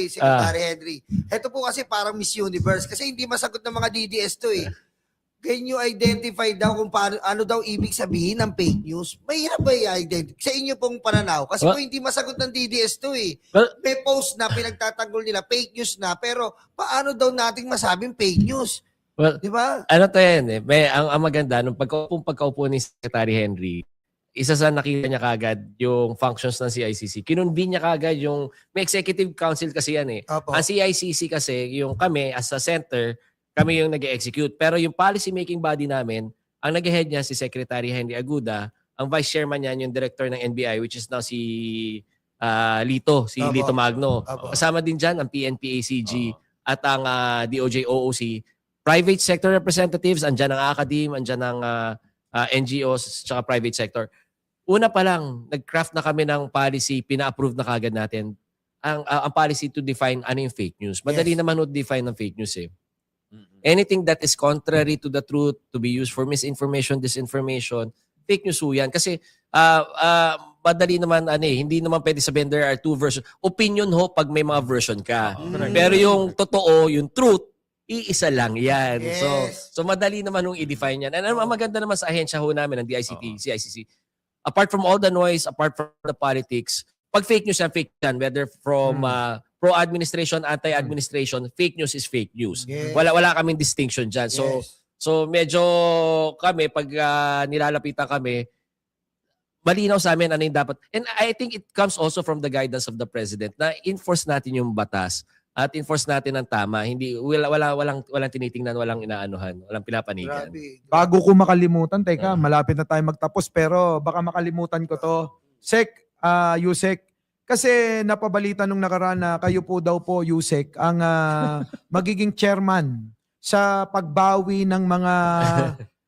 Secretary Henry. Ito po kasi parang Miss Universe kasi hindi masagot ng mga DDS to eh. Can you identify daw kung paano, ano daw ibig sabihin ng fake news? Mahirap ba i-identify? Sa inyo pong pananaw. Kasi kung hindi masagot ng DDS to eh. May post na pinagtatanggol nila, fake news na, pero paano daw nating masabing fake news? Well, di ba? Ano to yan eh. Ang maganda, nung pagkaupo ni Secretary Henry, isa sa nakita niya kagad yung functions ng CICC. Kinunvene niya kagad yung, may executive council kasi yan eh. Opo. Ang CICC kasi, yung kami as a center, kami yung nag-execute. Pero yung policy making body namin, ang nag-head niya si Secretary Henry Aguda, ang vice chairman niya yung director ng NBI which is now si Lito, Opo. Lito Magno. Opo. Kasama din dyan ang PNP-ACG at ang DOJ-OOC. Private sector representatives, andyan ang academe, andyan ang NGOs, tsaka private sector. Una pa lang, nag-craft na kami ng policy, pina-approve na kagad natin ang policy to define ano yung fake news. Madali naman define ng fake news eh. Anything that is contrary to the truth, to be used for misinformation, disinformation, fake news yan. Kasi madali naman, hindi naman pwede sabihin there are two versions. Opinion ho pag may mga version ka. Pero yung totoo, yung truth, iisa lang yan. Yes. So madali naman nung i-define yan. And ang maganda naman sa ahensya ho namin ng DICT, CICC, apart from all the noise, apart from the politics, pag fake news yan, fake yan. Whether from pro-administration, anti-administration, fake news is fake news. Yes. Wala kaming distinction dyan. So medyo kami, pag nilalapitan kami, malinaw sa amin ano yung dapat. And I think it comes also from the guidance of the President na enforce natin yung batas at enforce natin ang tama. Hindi, walang tinitingnan, walang inaanuhan, walang pinapanigan. Grabe. Bago ko makalimutan, teka, malapit na tayo magtapos pero baka makalimutan ko to. Yusek, kasi napabalita nung nakaraan na kayo po daw po, Yusek, ang magiging chairman sa pagbawi ng mga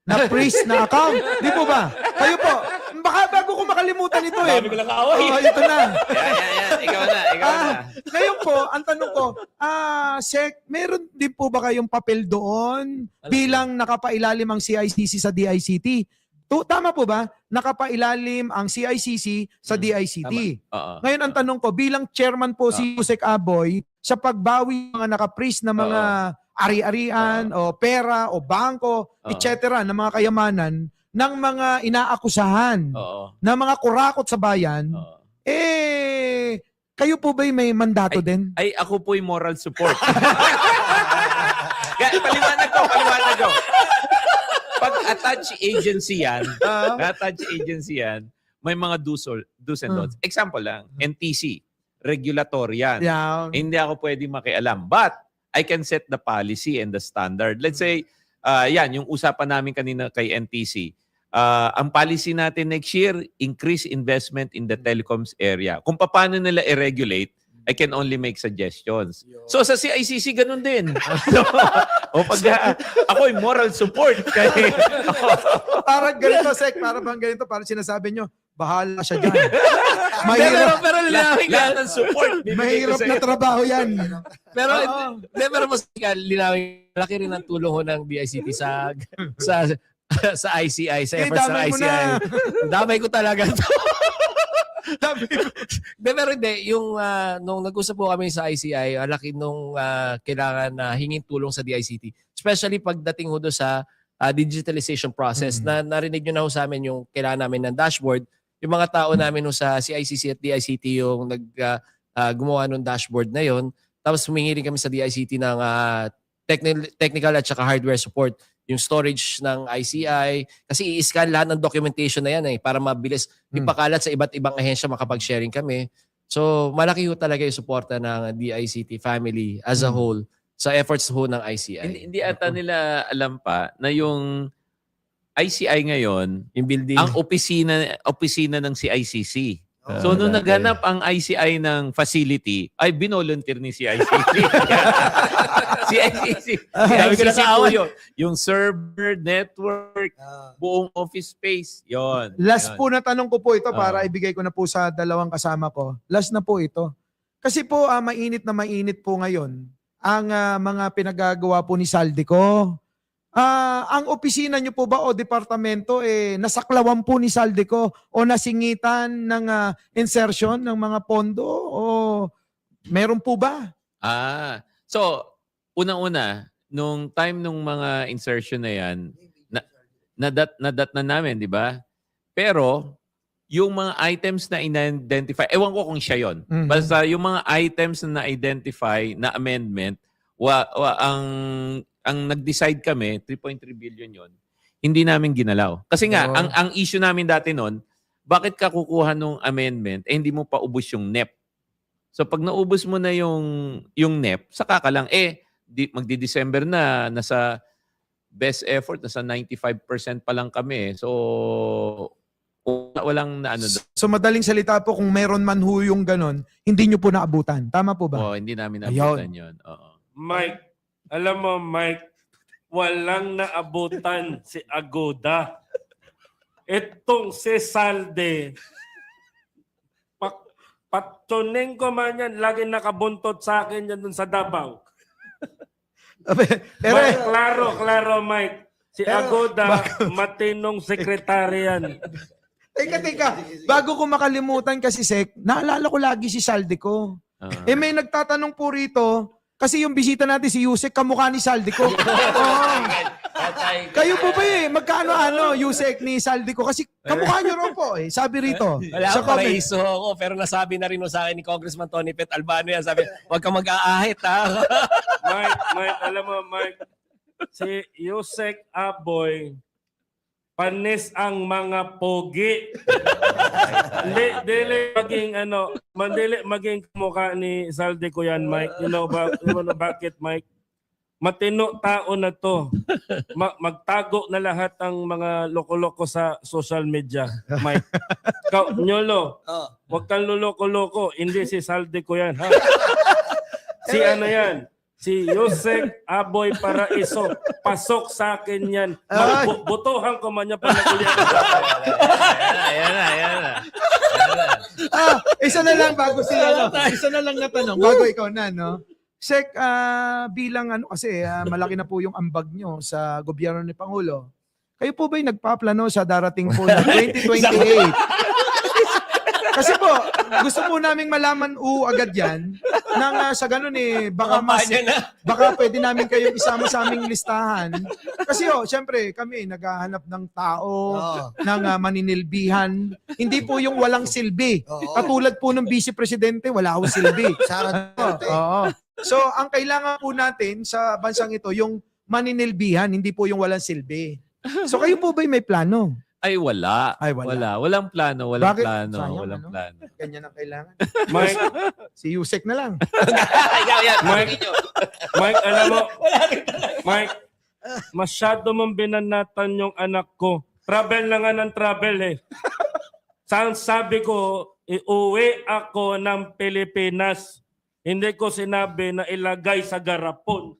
na-freeze na account. Di po ba? Kayo po. Baka bago ko makalimutan ito eh. Dami ko lang kaaway. Ito na. Yan. Ikaw na. Ngayon po, ang tanong ko, Sek, meron din po ba kayong papel doon bilang nakapailalim ang CICC sa DICT? Tama po ba? Nakapailalim ang CICC sa DICT. Ngayon ang tanong ko, bilang chairman po si Yusek Aboy, sa pagbawi ng mga naka-freeze na mga ari-arian o pera o bangko, etc. ng mga kayamanan ng mga inaakusahan ng mga kurakot sa bayan, kayo po ba'y may mandato din? Ay, ako po yung moral support. Paliwanag ko. Pag attach agency yan, may mga do's and don'ts. Example lang, NTC, regulatory yan. Yeah. Hindi ako pwede makialam. But, I can set the policy and the standard. Let's say, yung usapan namin kanina kay NTC, ang policy natin next year, increase investment in the telecoms area. Kung paano nila i-regulate, I can only make suggestions. So sa CICC, ganun din. O pag ako yung moral support. Parang ganito, Sek. Parang ganito. Parang sinasabi nyo, bahala siya dyan. Pero linawin Lahat ng support. Mahirap na trabaho yan. Pero mas linawin, laki rin ang tulong ho ng DICT sa ICI, sa efforts ng ICI. Damay ko talaga to. Pero hindi, nung nag-usap po kami sa ICI, laki nung kailangan na hingin tulong sa DICT. Especially pagdating ho doon sa digitalization process. Narinig nyo na ho sa amin yung kailangan namin ng dashboard. Yung mga tao namin ho sa CICC at DICT yung gumawa ng dashboard na yon. Tapos humingi rin kami sa DICT ng technical at saka hardware support. Yung storage ng ICI. Kasi i-scan lahat ng documentation na yan para mabilis ipakalat sa iba't ibang ahensya makapag-sharing kami. So malaki ho talaga yung suporta ng DICT family as a whole sa efforts ho ng ICI. Hindi ata nila alam pa na yung ICI ngayon, Yung building. ang opisina ng CICC. So, nung dati. naghanap ang ICI ng facility, ay binolunteer ni CICC. CICC po yun. Yung server, network, buong office space, yon. Last po na tanong ko po ito para ibigay ko na po sa dalawang kasama ko. Last na po ito. Kasi po, mainit na mainit po ngayon ang mga pinagagawa po ni Saldico. Ang opisina nyo po ba o departamento nasaklawan po ni Saldico o nasingitan ng insertion ng mga pondo o meron po ba? So, unang-una, nung time nung mga insertion na yan, nadat na namin, di ba? Pero, yung mga items na in-identify, ewan ko kung siya yon. Mhm. Basta yung mga items na na-identify na amendment, ang nag-decide kami, 3.3 billion yon, hindi namin ginalaw. Kasi nga, Oo. ang issue namin dati noon, bakit ka kukuha nung amendment, hindi mo pa ubos yung NEP? So pag naubos mo na yung NEP, saka ka lang, magdi-December na, nasa best effort, nasa 95% pa lang kami. So, walang na ano doon. So madaling salita po, kung meron man ho yung ganon, hindi nyo po naabutan. Tama po ba? Hindi namin Ayun. nabutan yun. Oo. Mike, alam mo Mike, walang naabutan si Agoda. Itong si Salde, patuning ko man yan, lagi nakabuntot sa akin yan dun sa Davao. Pero, Mike, klaro Mike. Si Agoda, matinong sekretary yan. teka. Bago ko makalimutan kasi, Sek, naalala ko lagi si Salde ko. May nagtatanong po rito, kasi yung bisita natin si Yusek, kamukha ni Salde ko. Oo. Kayo po ba magkano Yusek ni Salde ko? Kasi kamukha nyo raw po sabi rito. Wala Sa akong comment. paraiso ako, pero nasabi na rin sa akin ni Congressman Tony Pet Albano yan. Sabi, huwag ka mag-aahit ha. Mike, alam mo Mike, si Yusek Aboy, panis ang mga pogi. Dili maging kamukha ni Salde ko yan, Mike. You know bakit, Mike? Matino tao na to. Magtago na lahat ang mga loko-loko sa social media, Mike. Nyolo, wag kang luloko-loko. Hindi si Salde ko yan, ha? Si ano yan? Si Yusek Aboy Paraiso. Pasok sa akin yan. Butuhan ko man niya pa nagulihan. Ayan na. Isa na lang bago isa na lang na tanong bago ikaw na, no? Sek, bilang kasi malaki na po yung ambag nyo sa gobyerno ni Pangulo. Kayo po ba'y nagpaplano sa darating po na 2028? Kasi po, gusto po naming malaman agad yan nang sa ganun baka pwede namin kayong isama sa aming listahan. Kasi syempre kami naghahanap ng tao, ng maninilbihan. Hindi po yung walang silbi. Katulad po ng vice presidente, wala akong silbi. Sara Duterte. Oo. So, ang kailangan po natin sa bansang ito, yung maninilbihan, hindi po yung walang silbi. So, kayo po ba'y may plano? Ay, wala. Walang plano. Bakit? Plano. Sayang, Walang ano? plano. Ganyan ang kailangan. Mike, Si Yusek na lang. Mike, alam mo, Mike, masyado mong binanatan yung anak ko. Travel na nga ng travel sabi ko, iuwi ako ng Pilipinas. Hindi ko sinabi na ilagay sa garapon.